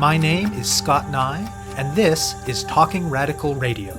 My name is Scott Neigh, and this is Talking Radical Radio.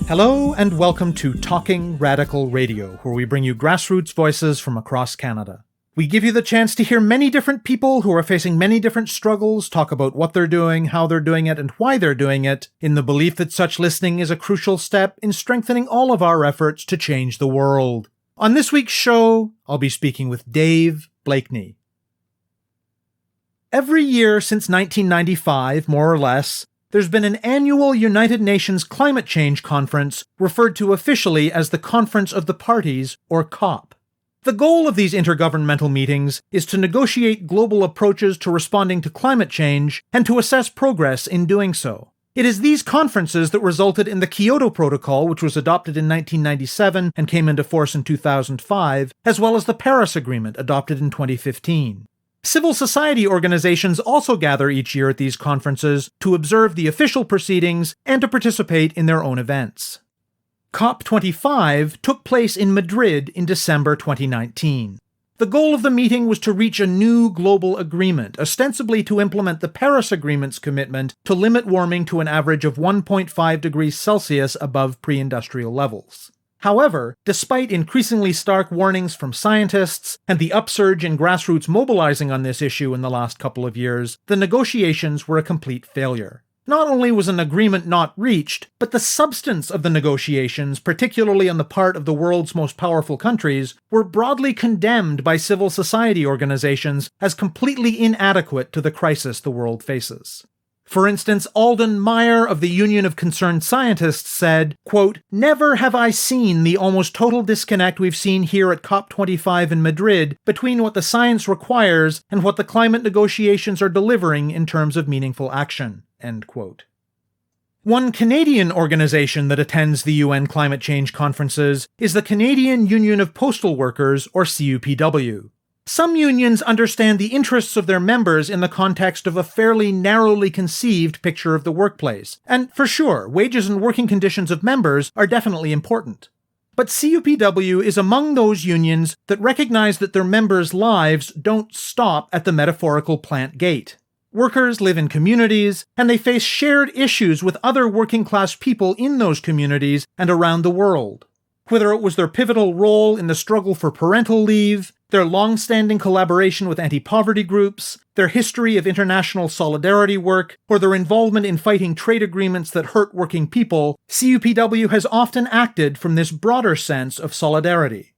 Hello and welcome to Talking Radical Radio, where we bring you grassroots voices from across Canada. We give you the chance to hear many different people who are facing many different struggles, talk about what they're doing, how they're doing it, and why they're doing it, in the belief that such listening is a crucial step in strengthening all of our efforts to change the world. On this week's show, I'll be speaking with Dave Bleakney. Every year since 1995, more or less, there's been an annual United Nations Climate Change Conference referred to officially as the Conference of the Parties, or COP. The goal of these intergovernmental meetings is to negotiate global approaches to responding to climate change and to assess progress in doing so. It is these conferences that resulted in the Kyoto Protocol, which was adopted in 1997 and came into force in 2005, as well as the Paris Agreement, adopted in 2015. Civil society organizations also gather each year at these conferences to observe the official proceedings and to participate in their own events. COP25 took place in Madrid in December 2019. The goal of the meeting was to reach a new global agreement, ostensibly to implement the Paris Agreement's commitment to limit warming to an average of 1.5 degrees Celsius above pre-industrial levels. However, despite increasingly stark warnings from scientists and the upsurge in grassroots mobilizing on this issue in the last couple of years, the negotiations were a complete failure. Not only was an agreement not reached, but the substance of the negotiations, particularly on the part of the world's most powerful countries, were broadly condemned by civil society organizations as completely inadequate to the crisis the world faces. For instance, Alden Meyer of the Union of Concerned Scientists said, quote, "Never have I seen the almost total disconnect we've seen here at COP25 in Madrid between what the science requires and what the climate negotiations are delivering in terms of meaningful action." End quote. One Canadian organization that attends the UN climate change conferences is the Canadian Union of Postal Workers, or CUPW. Some unions understand the interests of their members in the context of a fairly narrowly conceived picture of the workplace, and for sure, wages and working conditions of members are definitely important. But CUPW is among those unions that recognize that their members' lives don't stop at the metaphorical plant gate. Workers live in communities, and they face shared issues with other working-class people in those communities and around the world. Whether it was their pivotal role in the struggle for parental leave, their long-standing collaboration with anti-poverty groups, their history of international solidarity work, or their involvement in fighting trade agreements that hurt working people, CUPW has often acted from this broader sense of solidarity.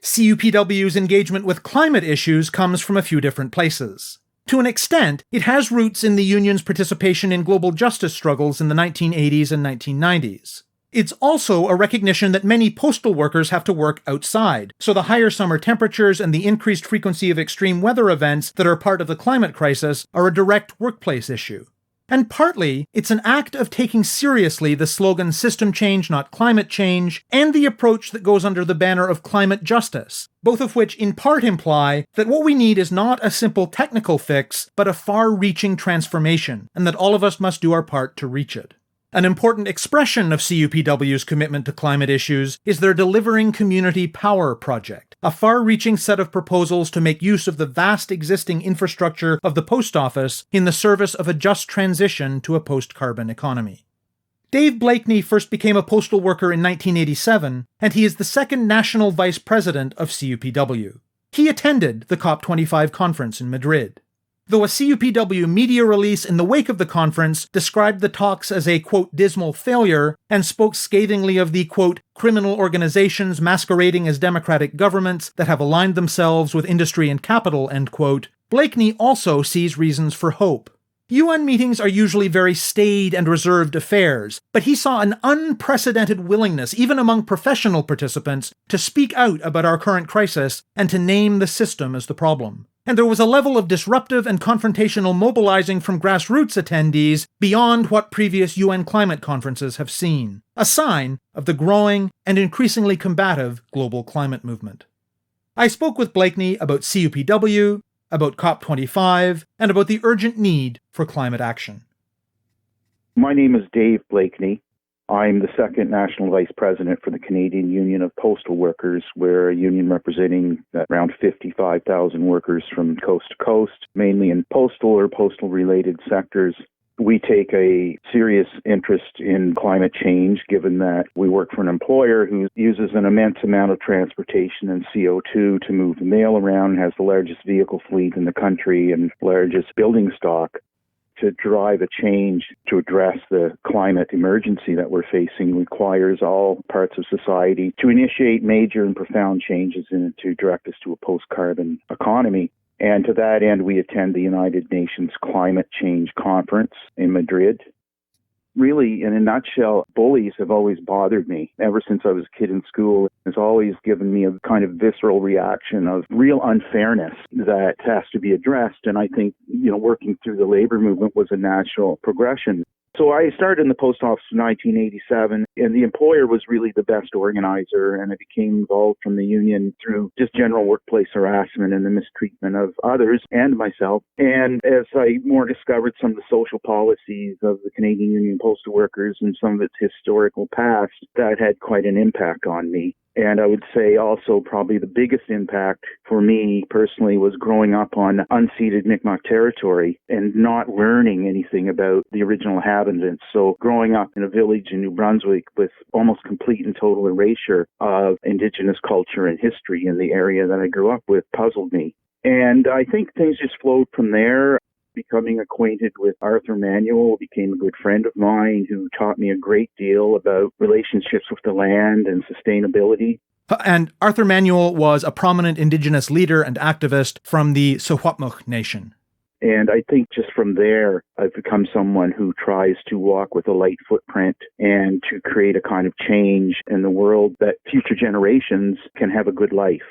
CUPW's engagement with climate issues comes from a few different places. To an extent, it has roots in the union's participation in global justice struggles in the 1980s and 1990s. It's also a recognition that many postal workers have to work outside, so the higher summer temperatures and the increased frequency of extreme weather events that are part of the climate crisis are a direct workplace issue. And partly, it's an act of taking seriously the slogan "system change, not climate change," and the approach that goes under the banner of climate justice, both of which in part imply that what we need is not a simple technical fix, but a far-reaching transformation, and that all of us must do our part to reach it. An important expression of CUPW's commitment to climate issues is their Delivering Community Power project, a far-reaching set of proposals to make use of the vast existing infrastructure of the post office in the service of a just transition to a post-carbon economy. Dave Bleakney first became a postal worker in 1987, and he is the second national vice president of CUPW. He attended the COP25 conference in Madrid. Though a CUPW media release in the wake of the conference described the talks as a, quote, dismal failure, and spoke scathingly of the, quote, criminal organizations masquerading as democratic governments that have aligned themselves with industry and capital, end quote, Bleakney also sees reasons for hope. UN meetings are usually very staid and reserved affairs, but he saw an unprecedented willingness, even among professional participants, to speak out about our current crisis and to name the system as the problem. And there was a level of disruptive and confrontational mobilizing from grassroots attendees beyond what previous UN climate conferences have seen, a sign of the growing and increasingly combative global climate movement. I spoke with Bleakney about CUPW, about COP25, and about the urgent need for climate action. My name is Dave Bleakney. I'm the second National Vice President for the Canadian Union of Postal Workers. We're a union representing around 55,000 workers from coast to coast, mainly in postal or postal-related sectors. We take a serious interest in climate change, given that we work for an employer who uses an immense amount of transportation and CO2 to move the mail around, has the largest vehicle fleet in the country and largest building stock. To drive a change to address the climate emergency that we're facing requires all parts of society to initiate major and profound changes and to direct us to a post-carbon economy. And to that end, we attend the United Nations Climate Change Conference in Madrid. Really, in a nutshell, bullies have always bothered me. Ever since I was a kid in school, it's always given me a kind of visceral reaction of real unfairness that has to be addressed. And I think, working through the labor movement was a natural progression. So I started in the post office in 1987, and the employer was really the best organizer, and I became involved from the union through just general workplace harassment and the mistreatment of others and myself. And as I more discovered some of the social policies of the Canadian Union Postal Workers and some of its historical past, that had quite an impact on me. And I would say also probably the biggest impact for me personally was growing up on unceded Mi'kmaq territory and not learning anything about the original inhabitants. So growing up in a village in New Brunswick with almost complete and total erasure of Indigenous culture and history in the area that I grew up with puzzled me. And I think things just flowed from there. Becoming acquainted with Arthur Manuel became a good friend of mine who taught me a great deal about relationships with the land and sustainability. And Arthur Manuel was a prominent Indigenous leader and activist from the Secwepemc Nation. And I think just from there, I've become someone who tries to walk with a light footprint and to create a kind of change in the world that future generations can have a good life.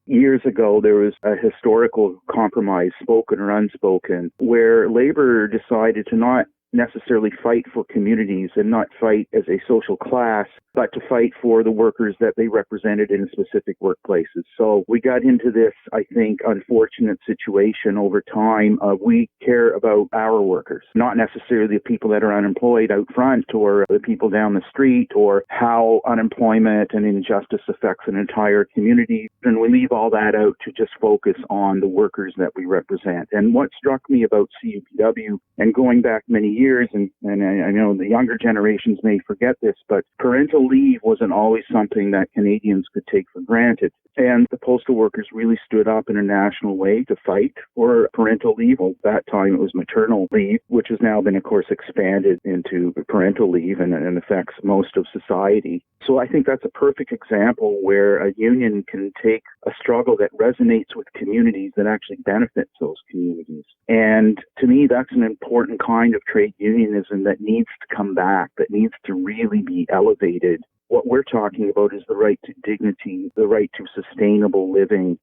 Years ago, there was a historical compromise, spoken or unspoken, where labor decided to not necessarily fight for communities and not fight as a social class, but to fight for the workers that they represented in specific workplaces. So we got into this, I think, unfortunate situation over time of we care about our workers, not necessarily the people that are unemployed out front or the people down the street or how unemployment and injustice affects an entire community. And we leave all that out to just focus on the workers that we represent. And what struck me about CUPW, and going back many years, and I know the younger generations may forget this, but parental leave wasn't always something that Canadians could take for granted. And the postal workers really stood up in a national way to fight for parental leave. Well, at that time it was maternal leave, which has now been, of course, expanded into parental leave and affects most of society. So I think that's a perfect example where a union can take a struggle that resonates with communities that actually benefits those communities. And to me, that's an important kind of trade unionism that needs to come back, that needs to really be elevated. What we're talking about is the right to dignity, the right to sustainable living,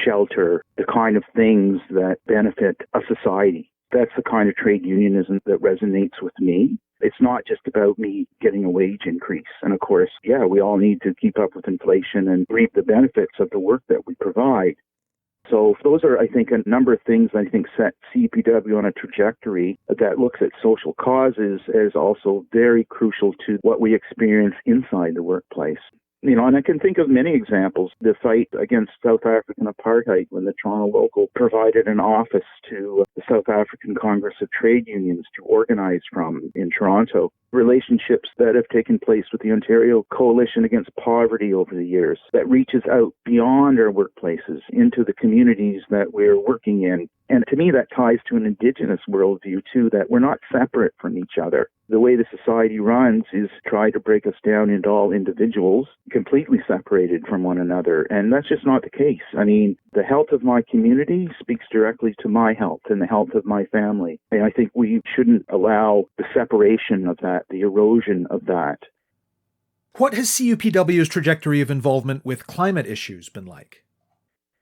shelter, the kind of things that benefit a society. That's the kind of trade unionism that resonates with me. It's not just about me getting a wage increase. And of course, we all need to keep up with inflation and reap the benefits of the work that we provide. So those are, I think, a number of things that I think set CUPW on a trajectory that looks at social causes as also very crucial to what we experience inside the workplace. And I can think of many examples. The fight against South African apartheid, when the Toronto Local provided an office to the South African Congress of Trade Unions to organize from in Toronto. Relationships that have taken place with the Ontario Coalition Against Poverty over the years that reaches out beyond our workplaces into the communities that we're working in. And to me, that ties to an Indigenous worldview, too, that we're not separate from each other. The way the society runs is try to break us down into all individuals, completely separated from one another. And that's just not the case. I mean, the health of my community speaks directly to my health and the health of my family. And I think we shouldn't allow the separation of that, the erosion of that. What has CUPW's trajectory of involvement with climate issues been like?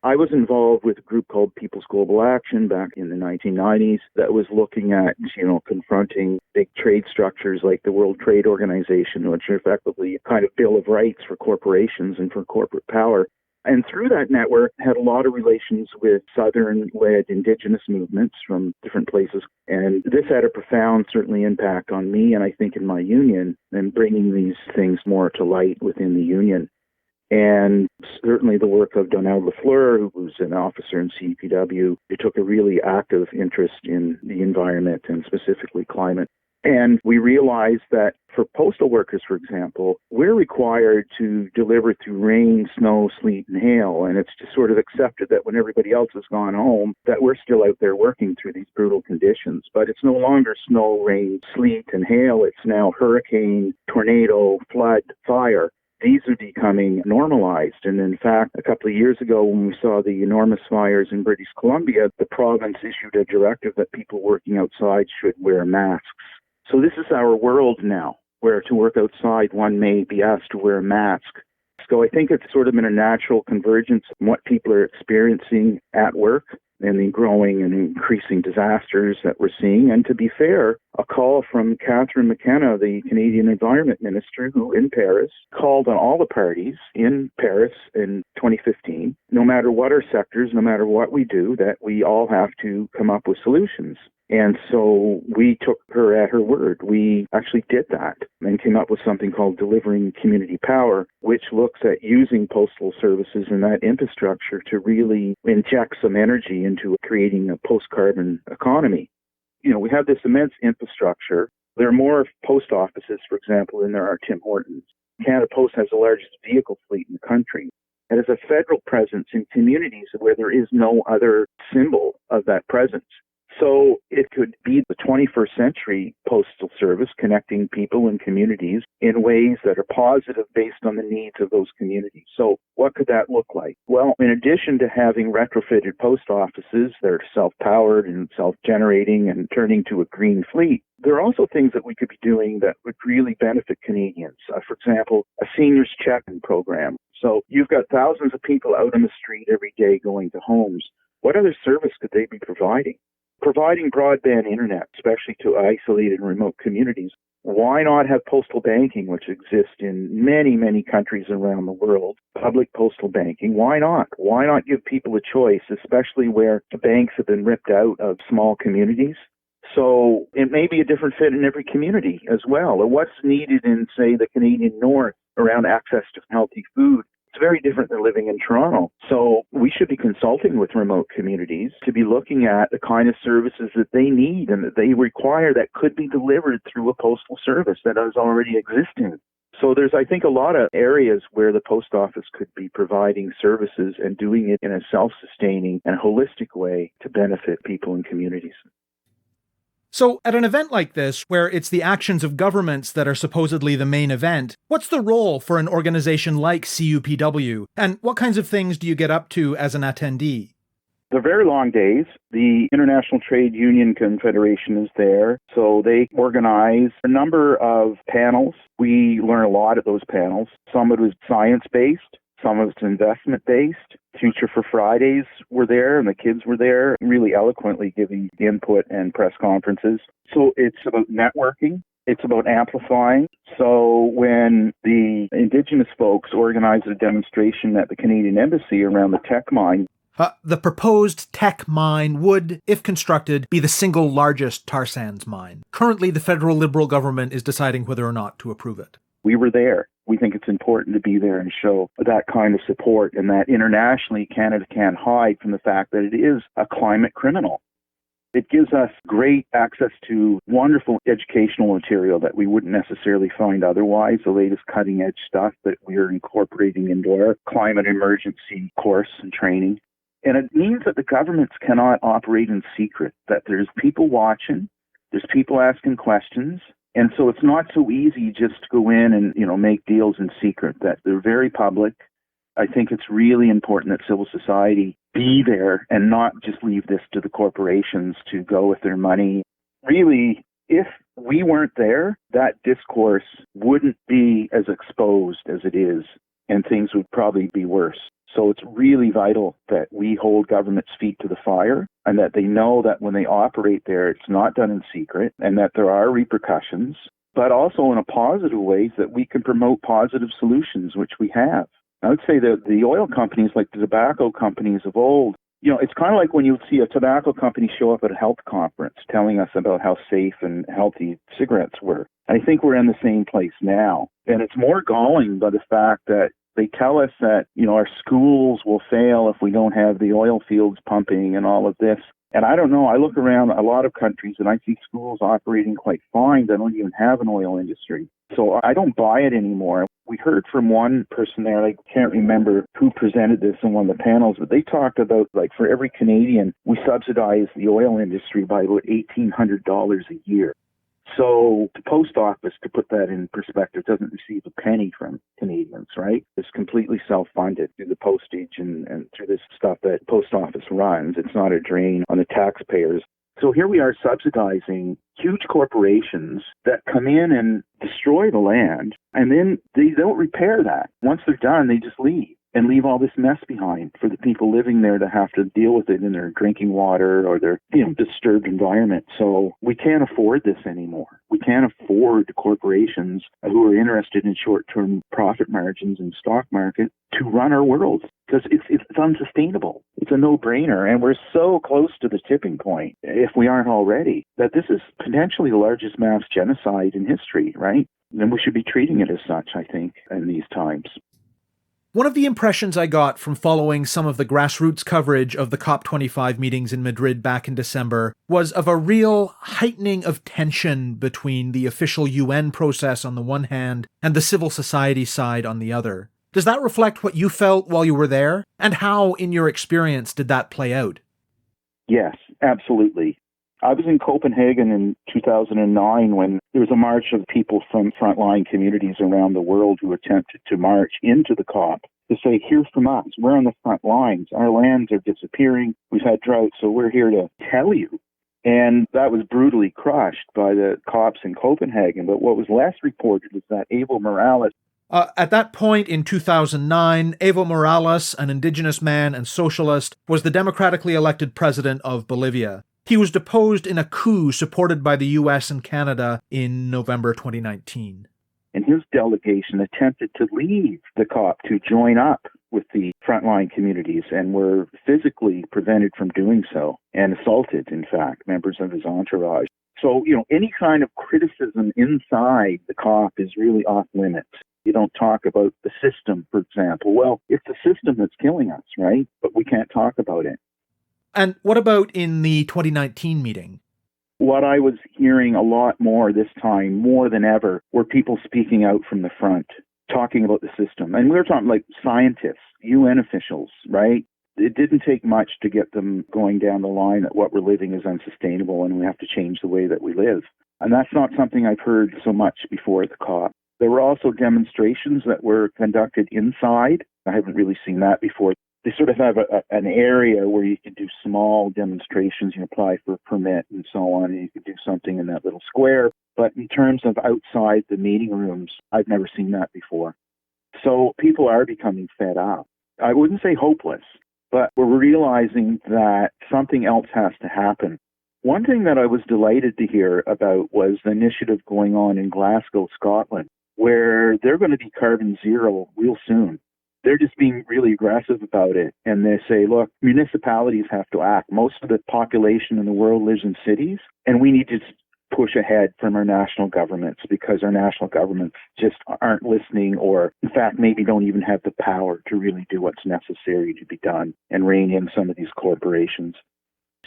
I was involved with a group called People's Global Action back in the 1990s that was looking at, confronting big trade structures like the World Trade Organization, which are effectively a kind of Bill of Rights for corporations and for corporate power. And through that network, had a lot of relations with Southern-led Indigenous movements from different places. And this had a profound, certainly, impact on me, and I think in my union, and bringing these things more to light within the union. And certainly the work of Donnell Lafleur, who was an officer in CUPW, who took a really active interest in the environment and specifically climate. And we realized that for postal workers, for example, we're required to deliver through rain, snow, sleet, and hail. And it's just sort of accepted that when everybody else has gone home, that we're still out there working through these brutal conditions. But it's no longer snow, rain, sleet, and hail. It's now hurricane, tornado, flood, fire. These are becoming normalized. And in fact, a couple of years ago, when we saw the enormous fires in British Columbia, the province issued a directive that people working outside should wear masks. So this is our world now, where to work outside, one may be asked to wear a mask. So I think it's sort of been a natural convergence in what people are experiencing at work and the growing and increasing disasters that we're seeing. And to be fair, a call from Catherine McKenna, the Canadian Environment Minister, who in Paris called on all the parties in Paris in 2015, no matter what our sectors, no matter what we do, that we all have to come up with solutions. And so we took her at her word. We actually did that and came up with something called Delivering Community Power, which looks at using postal services and that infrastructure to really inject some energy into creating a post-carbon economy. You know, we have this immense infrastructure. There are more post offices, for example, than there are Tim Hortons. Canada Post has the largest vehicle fleet in the country. It has a federal presence in communities where there is no other symbol of that presence. So it could be the 21st century postal service connecting people and communities in ways that are positive based on the needs of those communities. So what could that look like? Well, in addition to having retrofitted post offices that are self-powered and self-generating and turning to a green fleet, there are also things that we could be doing that would really benefit Canadians. For example, a seniors check-in program. So you've got thousands of people out on the street every day going to homes. What other service could they be providing? Providing broadband internet, especially to isolated and remote communities. Why not have postal banking, which exists in many, many countries around the world, public postal banking? Why not? Why not give people a choice, especially where the banks have been ripped out of small communities? So it may be a different fit in every community as well. Or what's needed in, say, the Canadian North around access to healthy food? It's very different than living in Toronto. So we should be consulting with remote communities to be looking at the kind of services that they need and that they require that could be delivered through a postal service that is already existing. So there's, I think, a lot of areas where the post office could be providing services and doing it in a self-sustaining and holistic way to benefit people and communities. So at an event like this, where it's the actions of governments that are supposedly the main event, what's the role for an organization like CUPW? And what kinds of things do you get up to as an attendee? They're very long days. The International Trade Union Confederation is there, so they organize a number of panels. We learn a lot at those panels. Some of it was science-based. Some of it's investment-based. Future for Fridays were there, and the kids were there, really eloquently giving input and press conferences. So it's about networking. It's about amplifying. So when the Indigenous folks organized a demonstration at the Canadian Embassy around the tech mine, the proposed tech mine would, if constructed, be the single largest tar sands mine. Currently, the federal Liberal government is deciding whether or not to approve it. We were there. We think it's important to be there and show that kind of support, and that internationally Canada can't hide from the fact that it is a climate criminal. It gives us great access to wonderful educational material that we wouldn't necessarily find otherwise, the latest cutting-edge stuff that we're incorporating into our climate emergency course and training. And it means that the governments cannot operate in secret, that there's people watching, there's people asking questions. And so it's not so easy just to go in and, make deals in secret, that they're very public. I think it's really important that civil society be there and not just leave this to the corporations to go with their money. Really, if we weren't there, that discourse wouldn't be as exposed as it is, and things would probably be worse. So it's really vital that we hold government's feet to the fire and that they know that when they operate there, it's not done in secret and that there are repercussions, but also in a positive way that we can promote positive solutions, which we have. I would say that the oil companies, like the tobacco companies of old, it's kind of like when you see a tobacco company show up at a health conference telling us about how safe and healthy cigarettes were. I think we're in the same place now. And it's more galling by the fact that they tell us that, our schools will fail if we don't have the oil fields pumping and all of this. And I don't know, I look around a lot of countries and I see schools operating quite fine that don't even have an oil industry. So I don't buy it anymore. We heard from one person there, I can't remember who presented this in one of the panels, but they talked about, like, for every Canadian, we subsidize the oil industry by about $1,800 a year. So the post office, to put that in perspective, doesn't receive a penny from Canadians, right? It's completely self-funded through the postage and through this stuff that the post office runs. It's not a drain on the taxpayers. So here we are subsidizing huge corporations that come in and destroy the land, and then they don't repair that. Once they're done, they just leave and leave all this mess behind for the people living there to have to deal with it in their drinking water or their disturbed environment. So we can't afford this anymore. We can't afford corporations who are interested in short-term profit margins in stock market to run our world, because it's unsustainable. It's a no-brainer, and we're so close to the tipping point, if we aren't already, that this is potentially the largest mass genocide in history, right? And we should be treating it as such, I think, in these times. One of the impressions I got from following some of the grassroots coverage of the COP25 meetings in Madrid back in December was of a real heightening of tension between the official UN process on the one hand and the civil society side on the other. Does that reflect what you felt while you were there? And how, in your experience, did that play out? Yes, absolutely. I was in Copenhagen in 2009 when there was a march of people from frontline communities around the world who attempted to march into the COP to say, hear from us. We're on the front lines. Our lands are disappearing. We've had droughts, so we're here to tell you. And that was brutally crushed by the COPs in Copenhagen. But what was less reported was that Evo Morales, at that point in 2009, Evo Morales, an indigenous man and socialist, was the democratically elected president of Bolivia. He was deposed in a coup supported by the US and Canada in November 2019. And his delegation attempted to leave the COP to join up with the frontline communities and were physically prevented from doing so and assaulted, in fact, members of his entourage. So, any kind of criticism inside the COP is really off limits. You don't talk about the system, for example. Well, it's the system that's killing us, right? But we can't talk about it. And what about in the 2019 meeting? What I was hearing a lot more this time, more than ever, were people speaking out from the front, talking about the system. And we were talking like scientists, UN officials, right? It didn't take much to get them going down the line that what we're living is unsustainable and we have to change the way that we live. And that's not something I've heard so much before the COP. There were also demonstrations that were conducted inside. I haven't really seen that before. They sort of have an area where you can do small demonstrations, you apply for a permit and so on, and you can do something in that little square. But in terms of outside the meeting rooms, I've never seen that before. So people are becoming fed up. I wouldn't say hopeless, but we're realizing that something else has to happen. One thing that I was delighted to hear about was the initiative going on in Glasgow, Scotland, where they're going to be carbon zero real soon. They're just being really aggressive about it. And they say, look, municipalities have to act. Most of the population in the world lives in cities, and we need to push ahead from our national governments because our national governments just aren't listening or, in fact, maybe don't even have the power to really do what's necessary to be done and rein in some of these corporations.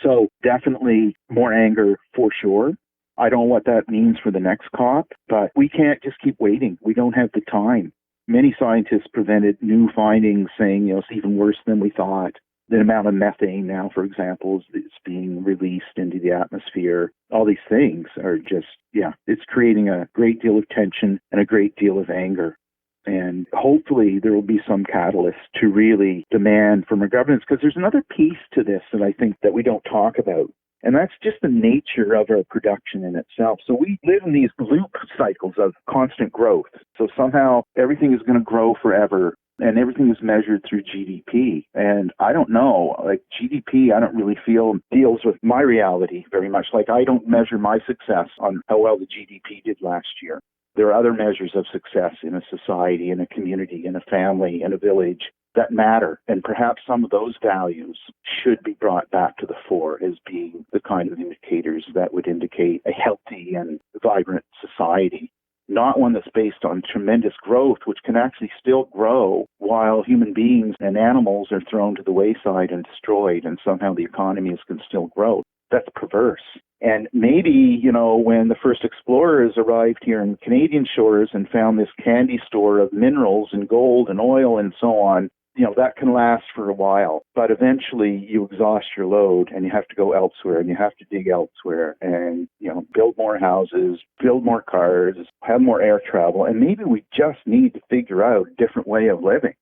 So definitely more anger for sure. I don't know what that means for the next COP, but we can't just keep waiting. We don't have the time. Many scientists presented new findings saying, it's even worse than we thought. The amount of methane now, for example, is being released into the atmosphere. All these things are just, it's creating a great deal of tension and a great deal of anger. And hopefully there will be some catalyst to really demand from our governments, because there's another piece to this that I think that we don't talk about. And that's just the nature of our production in itself. So we live in these loop cycles of constant growth. So somehow everything is going to grow forever and everything is measured through GDP. And I don't know, like GDP, I don't really feel deals with my reality very much. Like I don't measure my success on how well the GDP did last year. There are other measures of success in a society, in a community, in a family, in a village that matter. And perhaps some of those values should be brought back to the fore as being the kind of indicators that would indicate a healthy and vibrant society. Not one that's based on tremendous growth, which can actually still grow while human beings and animals are thrown to the wayside and destroyed, and somehow the economies can still grow. That's perverse. And maybe, when the first explorers arrived here in Canadian shores and found this candy store of minerals and gold and oil and so on, that can last for a while. But eventually you exhaust your load and you have to go elsewhere and you have to dig elsewhere and, build more houses, build more cars, have more air travel. And maybe we just need to figure out a different way of living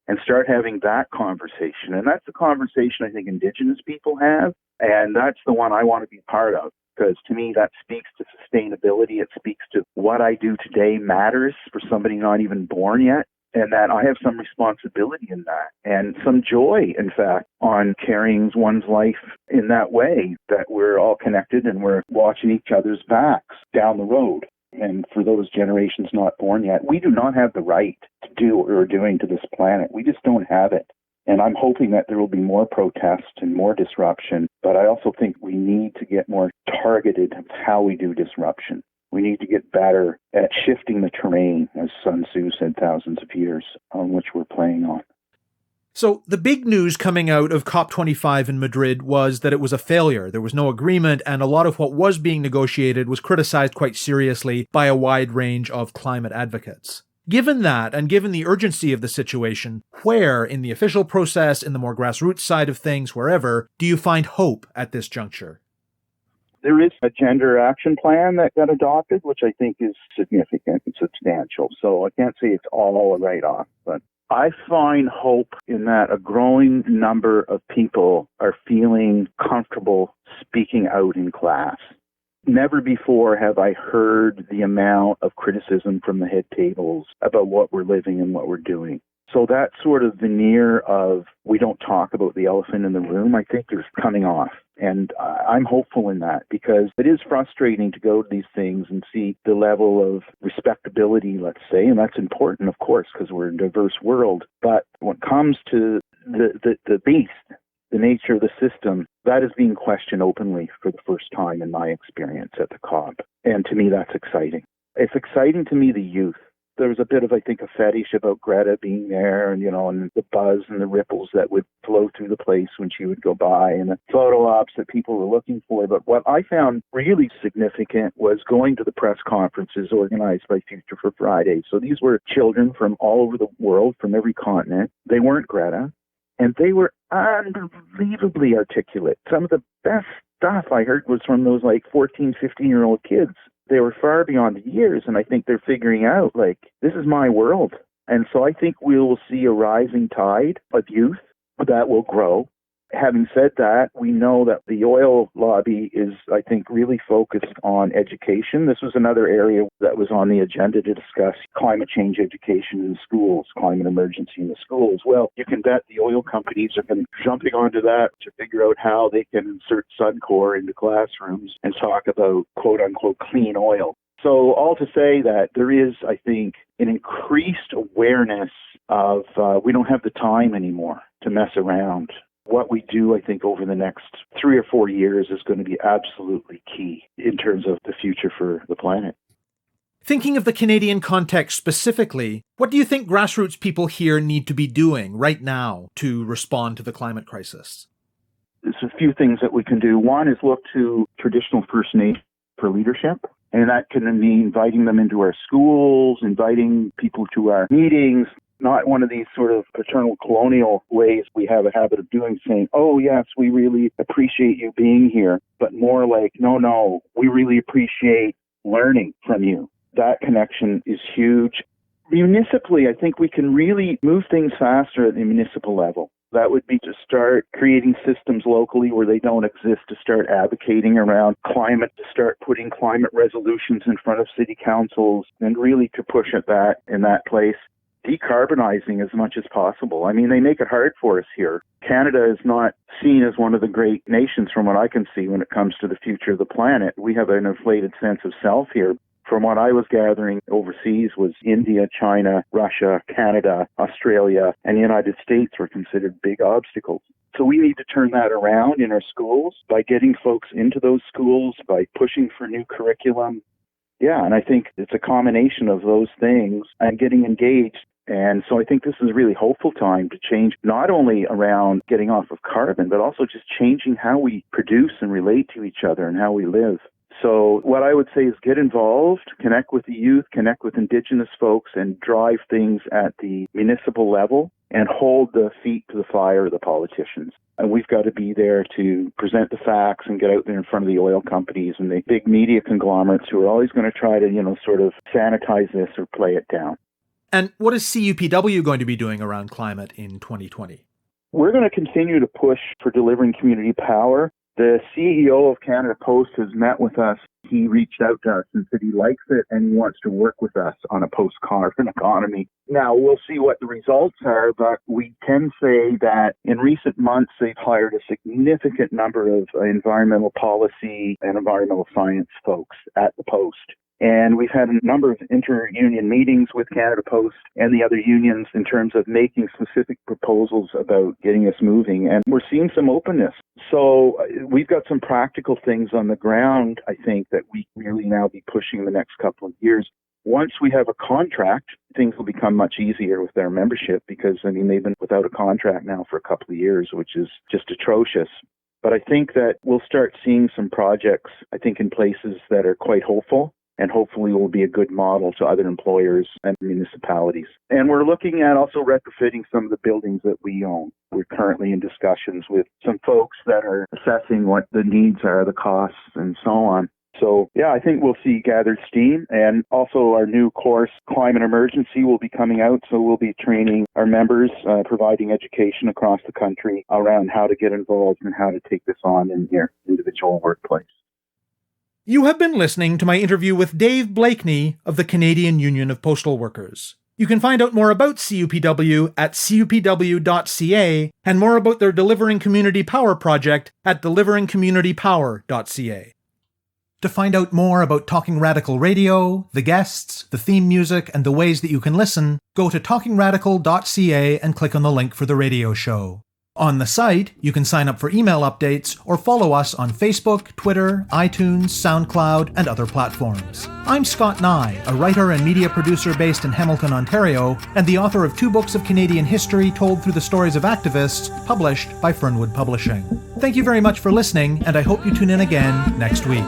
and start having that conversation. And that's the conversation I think Indigenous people have. And that's the one I want to be part of, because to me that speaks to sustainability. It speaks to what I do today matters for somebody not even born yet, and that I have some responsibility in that and some joy, in fact, on carrying one's life in that way, that we're all connected and we're watching each other's backs down the road. And for those generations not born yet, we do not have the right to do what we're doing to this planet. We just don't have it. And I'm hoping that there will be more protest and more disruption, but I also think we need to get more targeted of how we do disruption. We need to get better at shifting the terrain, as Sun Tzu said thousands of years, on which we're playing on. So the big news coming out of COP25 in Madrid was that it was a failure. There was no agreement, and a lot of what was being negotiated was criticized quite seriously by a wide range of climate advocates. Given that, and given the urgency of the situation, where, in the official process, in the more grassroots side of things, wherever, do you find hope at this juncture? There is a gender action plan that got adopted, which I think is significant and substantial. So I can't say it's all a write-off, but I find hope in that a growing number of people are feeling comfortable speaking out in class. Never before have I heard the amount of criticism from the head tables about what we're living and what we're doing. So that sort of veneer of we don't talk about the elephant in the room, I think is coming off. And I'm hopeful in that, because it is frustrating to go to these things and see the level of respectability, let's say, and that's important, of course, because we're a diverse world. But when it comes to the beast, the nature of the system, that is being questioned openly for the first time in my experience at the COP. And to me, that's exciting. It's exciting to me, the youth. There was a bit of, I think, a fetish about Greta being there and, and the buzz and the ripples that would flow through the place when she would go by and the photo ops that people were looking for. But what I found really significant was going to the press conferences organized by Future for Friday. So these were children from all over the world, from every continent. They weren't Greta, and they were unbelievably articulate. Some of the best stuff I heard was from those 14, 15-year-old kids. They were far beyond the years, and I think they're figuring out, this is my world. And so I think we will see a rising tide of youth that will grow. Having said that, we know that the oil lobby is, I think, really focused on education. This was another area that was on the agenda to discuss climate change education in schools, climate emergency in the schools. Well, you can bet the oil companies are going to be jumping onto that to figure out how they can insert Suncor into classrooms and talk about quote-unquote clean oil. So all to say that there is, I think, an increased awareness of we don't have the time anymore to mess around. What we do, I think, over the next 3 or 4 years is going to be absolutely key in terms of the future for the planet. Thinking of the Canadian context specifically, what do you think grassroots people here need to be doing right now to respond to the climate crisis? There's a few things that we can do. One is look to traditional First Nations for leadership. And that can mean inviting them into our schools, inviting people to our meetings, not one of these sort of paternal colonial ways we have a habit of doing, saying, oh, yes, we really appreciate you being here, but more like, no, we really appreciate learning from you. That connection is huge. Municipally, I think we can really move things faster at the municipal level. That would be to start creating systems locally where they don't exist, to start advocating around climate, to start putting climate resolutions in front of city councils, and really to push at that in that place. Decarbonizing as much as possible. I mean, they make it hard for us here. Canada is not seen as one of the great nations from what I can see when it comes to the future of the planet. We have an inflated sense of self here. from what I was gathering overseas was India, China, Russia, Canada, Australia, and the United States were considered big obstacles. So we need to turn that around in our schools by getting folks into those schools, by pushing for new curriculum. Yeah, and I think it's a combination of those things and getting engaged. And so I think this is a really hopeful time to change not only around getting off of carbon, but also just changing how we produce and relate to each other and how we live. So what I would say is get involved, connect with the youth, connect with Indigenous folks, and drive things at the municipal level and hold the feet to the fire of the politicians. And we've got to be there to present the facts and get out there in front of the oil companies and the big media conglomerates who are always going to try to, sort of sanitize this or play it down. And what is CUPW going to be doing around climate in 2020? We're going to continue to push for delivering community power. The CEO of Canada Post has met with us. He reached out to us and said he likes it and he wants to work with us on a post-carbon economy. Now, we'll see what the results are, but we can say that in recent months, they've hired a significant number of environmental policy and environmental science folks at the Post. And we've had a number of inter-union meetings with Canada Post and the other unions in terms of making specific proposals about getting us moving. And we're seeing some openness. So we've got some practical things on the ground, I think, that we can really now be pushing in the next couple of years. Once we have a contract, things will become much easier with their membership because, they've been without a contract now for a couple of years, which is just atrocious. But I think that we'll start seeing some projects, I think, in places that are quite hopeful. And hopefully will be a good model to other employers and municipalities. And we're looking at also retrofitting some of the buildings that we own. We're currently in discussions with some folks that are assessing what the needs are, the costs, and so on. So, I think we'll see gathered steam. And also our new course, Climate Emergency, will be coming out. So we'll be training our members, providing education across the country around how to get involved and how to take this on in your individual workplace. You have been listening to my interview with Dave Bleakney of the Canadian Union of Postal Workers. You can find out more about CUPW at cupw.ca and more about their Delivering Community Power project at deliveringcommunitypower.ca. To find out more about Talking Radical Radio, the guests, the theme music, and the ways that you can listen, go to talkingradical.ca and click on the link for the radio show. On the site, you can sign up for email updates or follow us on Facebook, Twitter, iTunes, SoundCloud, and other platforms. I'm Scott Neigh, a writer and media producer based in Hamilton, Ontario, and the author of 2 books of Canadian history told through the stories of activists, published by Fernwood Publishing. Thank you very much for listening, and I hope you tune in again next week.